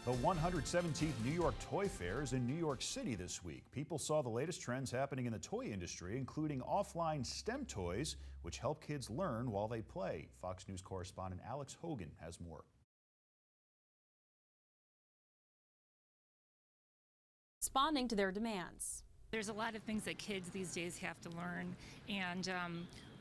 The 117th New York Toy Fair is in New York City this week. People saw the latest trends happening in the toy industry, including offline STEM toys, which help kids learn while they play. Fox News correspondent Alex Hogan has more. Responding to their demands. There's a lot of things that kids these days have to learn, and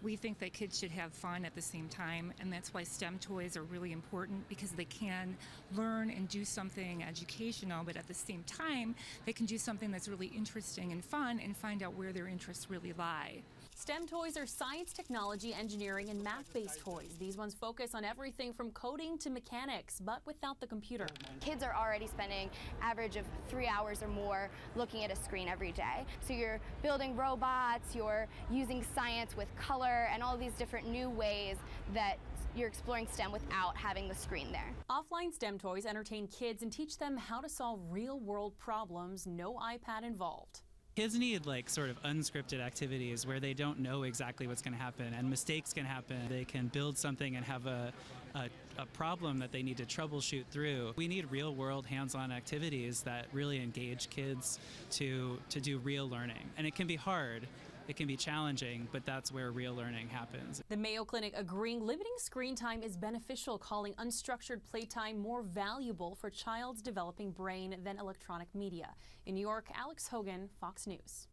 we think that kids should have fun at the same time, and that's why STEM toys are really important, because they can learn and do something educational, but at the same time they can do something that's really interesting and fun and find out where their interests really lie. STEM toys are science, technology, engineering, and math-based toys. These ones focus on everything from coding to mechanics, but without the computer. Kids are already spending average of 3 hours or more looking at a screen every day. So you're building robots, you're using science with color, and all these different new ways that you're exploring STEM without having the screen there. Offline STEM toys entertain kids and teach them how to solve real-world problems, no iPad involved. Kids need sort of unscripted activities where they don't know exactly what's going to happen, and mistakes can happen. They can build something and have a problem that they need to troubleshoot through. We need real-world hands-on activities that really engage kids to do real learning. And it can be hard. It can be challenging, but that's where real learning happens. The Mayo Clinic agreeing limiting screen time is beneficial, calling unstructured playtime more valuable for child's developing brain than electronic media. In New York, Alex Hogan, Fox News.